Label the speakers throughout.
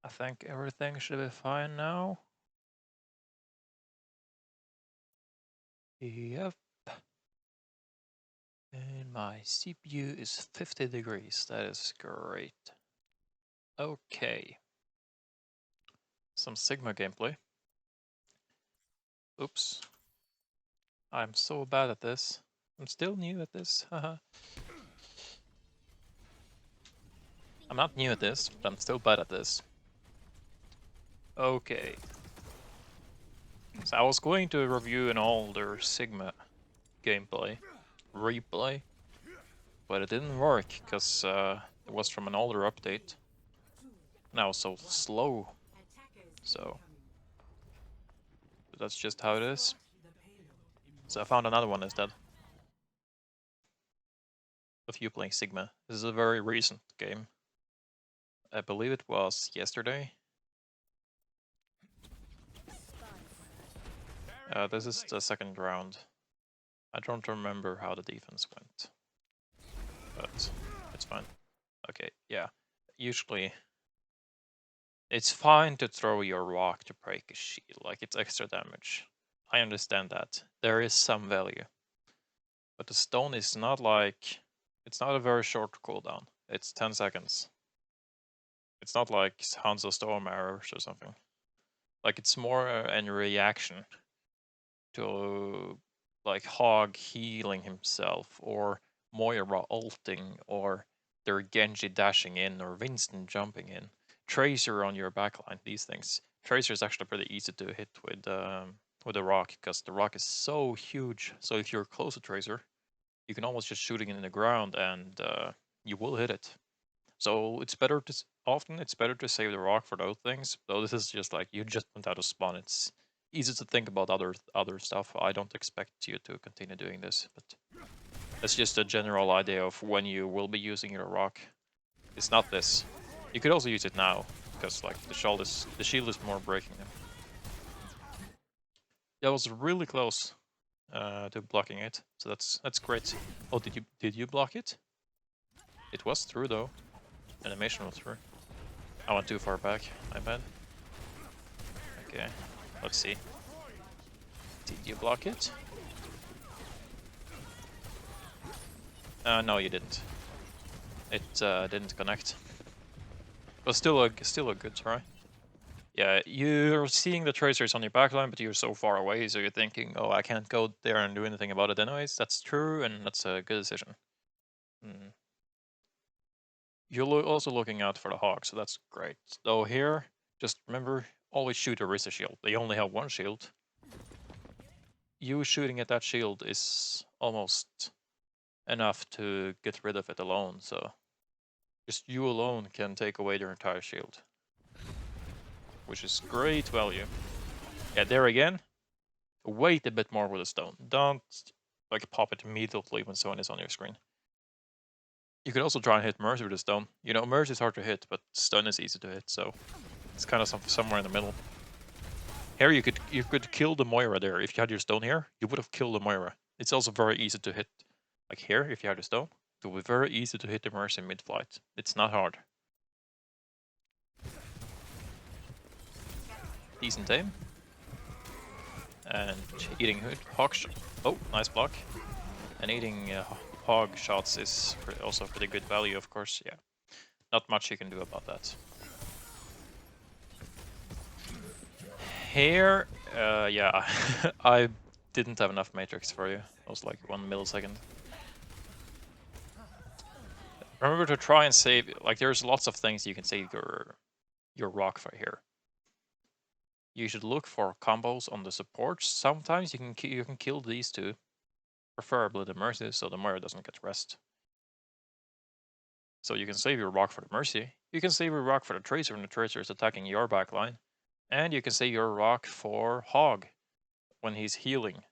Speaker 1: I think everything should be fine now. Yep. And my CPU is 50 degrees. That is great. Okay. Some Sigma gameplay. Oops. I'm so bad at this. I'm still new at this. Haha. I'm not new at this, but I'm still bad at this. Okay. So I was going to review an older Sigma gameplay replay, but it didn't work because it was from an older update. And I was so slow. So that's just how it is. So I found another one instead of you playing Sigma. This is a very recent game. I believe it was yesterday. This is the second round. I don't remember how the defense went, but it's fine. Okay, yeah. Usually, it's fine to throw your rock to break a shield, like it's extra damage. I understand that. There is some value. But the stone is not like... It's not a very short cooldown. It's 10 seconds. It's not like Hanzo Storm Arrows or something. Like, it's more a reaction to, like, Hog healing himself, or Moira ulting, or their Genji dashing in, or Winston jumping in. Tracer on your backline, these things. Tracer is actually pretty easy to hit with the rock, because the rock is so huge. So if you're close to Tracer, you can almost just shoot it in the ground and you will hit it. So it's better to often it's better to save the rock for those things. Though this is just like you just went out of spawn. It's easy to think about other stuff. I don't expect you to continue doing this, but that's just a general idea of when you will be using your rock. It's not this. You could also use it now because like the shield is more breaking them. That was really close to blocking it, so that's great. Oh, did you block it? It was through though. Animation was through. I went too far back. My bad. Okay, let's see. Did you block it? No, you didn't. It didn't connect. But still a good try. Yeah, you're seeing the tracers on your backline, but you're so far away, so you're thinking, oh, I can't go there and do anything about it anyways. That's true, and that's a good decision. You're also looking out for the hog, so that's great. Though here, just remember, always shoot a Risa shield. They only have one shield. You shooting at that shield is almost enough to get rid of it alone, so just you alone can take away their entire shield, which is great value. Yeah, there again, wait a bit more with a stone. Don't like pop it immediately when someone is on your screen. You could also try and hit Mercy with a stone. You know, Mercy is hard to hit, but stun is easy to hit, so it's kind of somewhere in the middle. Here you could kill the Moira there. If you had your stone here, you would have killed the Moira. It's also very easy to hit. Like here, if you had a stone, it would be very easy to hit the Mercy mid-flight. It's not hard. Decent aim. And eating hog shot. Oh, nice block. And eating hog shots is also pretty good value, of course. Yeah, not much you can do about that. Here, yeah, I didn't have enough matrix for you. It was like 1 millisecond. Remember to try and save, like there's lots of things you can save your rock for here. You should look for combos on the supports. Sometimes you can kill these two, preferably the Mercy, so the Moira doesn't get rest. So you can save your rock for the Mercy. You can save your rock for the Tracer when the Tracer is attacking your backline. And you can save your rock for Hog when he's healing.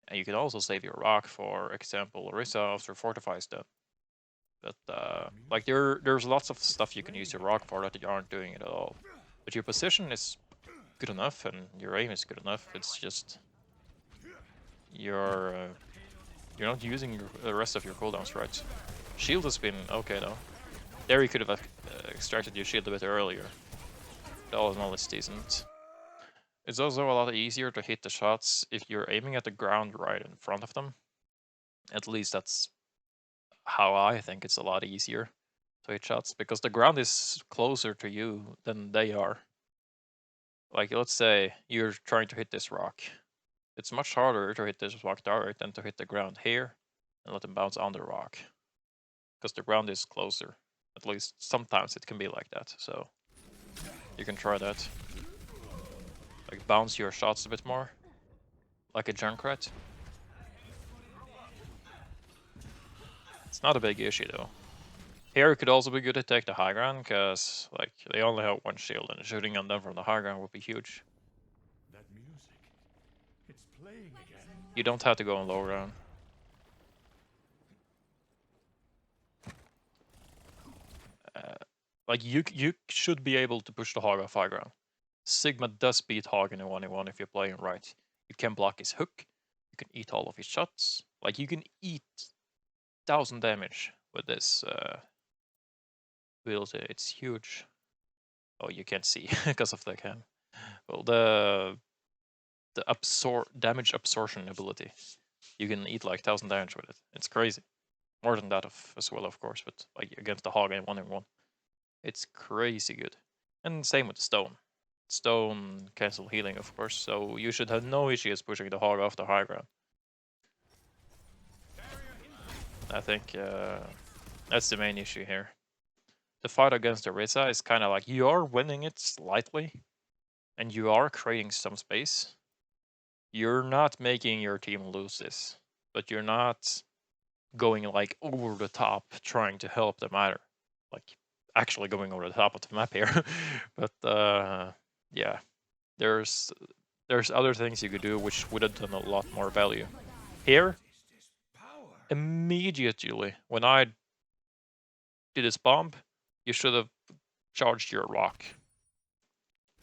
Speaker 1: And you can also save your rock for example Orisa after Fortifies them. But like there's lots of stuff you can use your rock for that you aren't doing it at all. But your position is good enough and your aim is good enough. It's just you're not using the rest of your cooldowns right. Shield has been okay though. There you could have extracted your shield a bit earlier. all in all, it's decent. It's also a lot easier to hit the shots if you're aiming at the ground right in front of them. At least that's how I think it's a lot easier to hit shots, because the ground is closer to you than they are. Like, let's say you're trying to hit this rock. It's much harder to hit this rock direct than to hit the ground here and let them bounce on the rock, because the ground is closer. At least sometimes it can be like that, so you can try that. Like, bounce your shots a bit more, like a Junkrat. It's not a big issue though. Here it could also be good to take the high ground, because like they only have one shield, and shooting on them from the high ground would be huge.
Speaker 2: That music, it's playing again.
Speaker 1: You don't have to go on low ground. Like you should be able to push the hog off high ground. Sigma does beat hog in a 1v1 if you're playing right. You can block his hook. You can eat all of his shots. Like, you can eat 1000 damage with this ability. It's huge. Oh, you can't see because of the cam. Well, the damage absorption ability. You can eat like 1000 damage with it. It's crazy. More than that as well, of course, but like against the hog in 1v1. It's crazy good. And same with the stone. Stone cancel healing, of course, so you should have no issues pushing the hog off the high ground. I think that's the main issue here. The fight against the Risa is kind of like, you are winning it slightly, and you are creating some space. You're not making your team lose this, but you're not going like over the top trying to help them either. Like, actually going over the top of the map here. But yeah, there's other things you could do which would have done a lot more value. Here, immediately when I did this bomb, you should have charged your rock.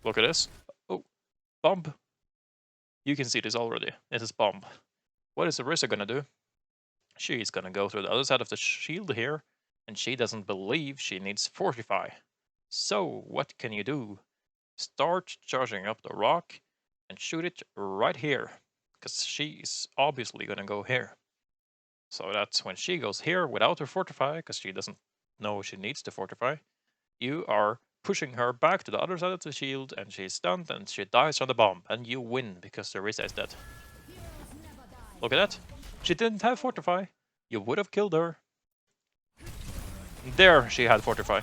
Speaker 1: Look at this. Oh, bomb. You can see this already. It is bomb. What is Orisa gonna do? She's gonna go through the other side of the shield here, and she doesn't believe she needs fortify. So what can you do? Start charging up the rock and shoot it right here, because she's obviously gonna go here. So that's when she goes here without her fortify, because she doesn't know she needs to fortify. You are pushing her back to the other side of the shield, and she's stunned, and she dies on the bomb, and you win because the Risa is dead. Look at that. She didn't have fortify. You would have killed her. There she had fortify,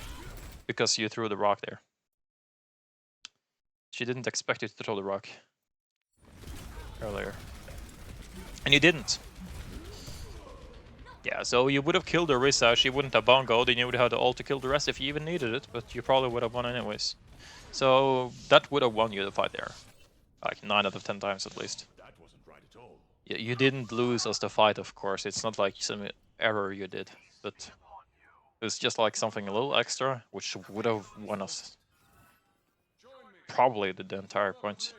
Speaker 1: because you threw the rock there. She didn't expect you to throw the rock earlier. And you didn't. Yeah, so you would have killed Orisa, she wouldn't have bongoed, and you would have had the ult to kill the rest if you even needed it, but you probably would have won anyways. So that would have won you the fight there. Like 9 out of 10 times at least.
Speaker 2: That wasn't right at all.
Speaker 1: Yeah, you didn't lose us the fight, of course. It's not like some error you did, but it's just like something a little extra, which would have won us probably the entire point.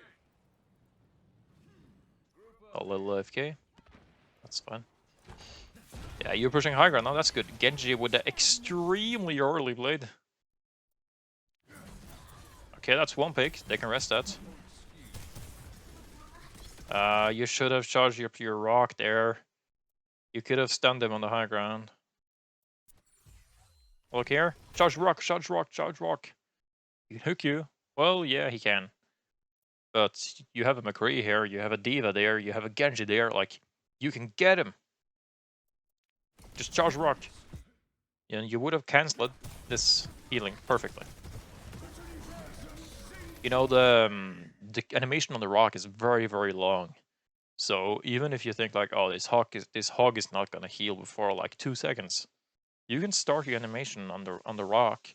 Speaker 1: A little AFK. That's fine. Yeah, you're pushing high ground now, that's good. Genji with the extremely early blade. Okay, that's one pick. They can rest that. You should have charged up your rock there. You could have stunned him on the high ground. Look here. Charge rock, charge rock, charge rock. He can hook you. Well, yeah, he can. But you have a McCree here, you have a Diva there, you have a Genji there, like, you can get him. Just charge rock. And you would have cancelled this healing perfectly. You know, the animation on the rock is very, very long. So even if you think like, oh, this hog is not gonna heal before like 2 seconds, you can start your animation on the rock,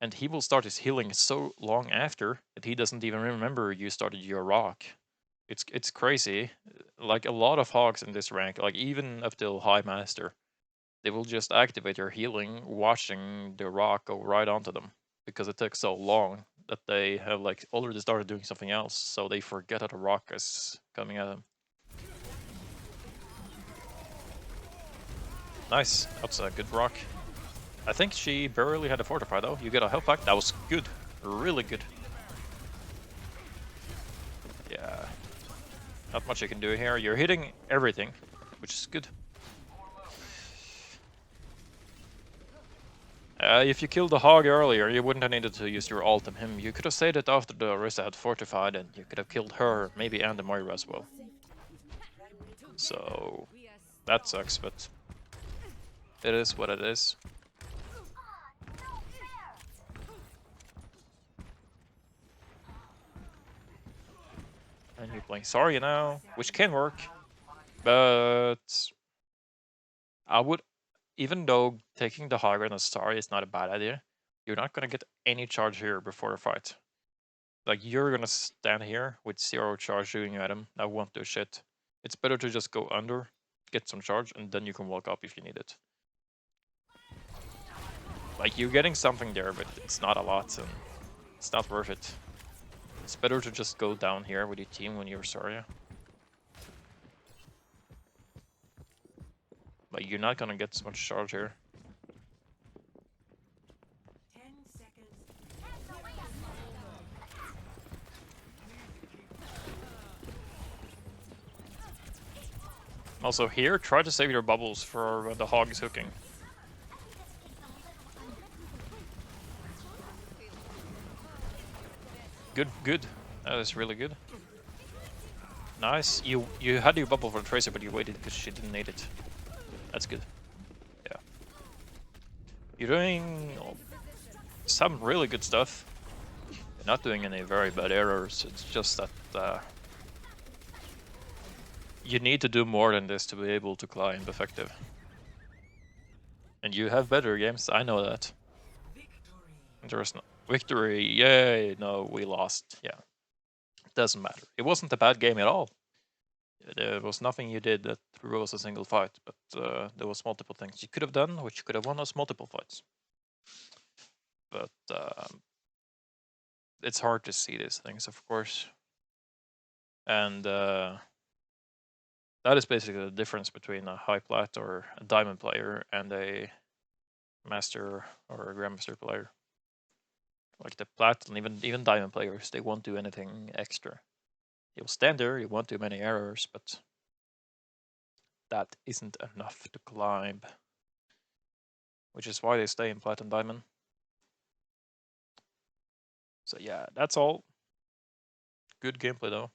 Speaker 1: and he will start his healing so long after that he doesn't even remember you started your rock. It's crazy. Like, a lot of hogs in this rank, like even up till High Master, they will just activate their healing watching the rock go right onto them, because it takes so long that they have like already started doing something else, so they forget that the rock is coming at them. Nice, that's a good rock. I think she barely had a fortify though. You get a health pack, that was good, really good. Yeah. Not much you can do here. You're hitting everything, which is good. If you killed the hog earlier, you wouldn't have needed to use your ult on him. You could have saved it after the Orisa had fortified, and you could have killed her, maybe and the Moira as well. So that sucks, but it is what it is. And you're playing Zarya now, which can work, but I would, even though taking the hog on a Zarya is not a bad idea, you're not gonna get any charge here before the fight. Like, you're gonna stand here with 0 charge shooting at him. That won't do shit. It's better to just go under, get some charge, and then you can walk up if you need it. Like, you're getting something there, but it's not a lot, and it's not worth it. It's better to just go down here with your team when you're Zarya. Like, you're not gonna get so much charge here. Also here, try to save your bubbles for when the hog is hooking. Good, good. That is really good. Nice. You had your bubble for Tracer, but you waited because she didn't need it. That's good. Yeah. You're doing some really good stuff. You're not doing any very bad errors. It's just that you need to do more than this to be able to climb effective. And you have better games, I know that. There's no victory, yay, no, we lost, yeah. It doesn't matter. It wasn't a bad game at all. There was nothing you did that was a single fight, but there was multiple things you could have done, which could have won us multiple fights. But it's hard to see these things, of course. And that is basically the difference between a high plat or a diamond player and a master or a grandmaster player. Like the plat and even diamond players, they won't do anything extra. You'll stand there, you won't do many errors, but that isn't enough to climb. Which is why they stay in plat and diamond. So yeah, that's all. Good gameplay though.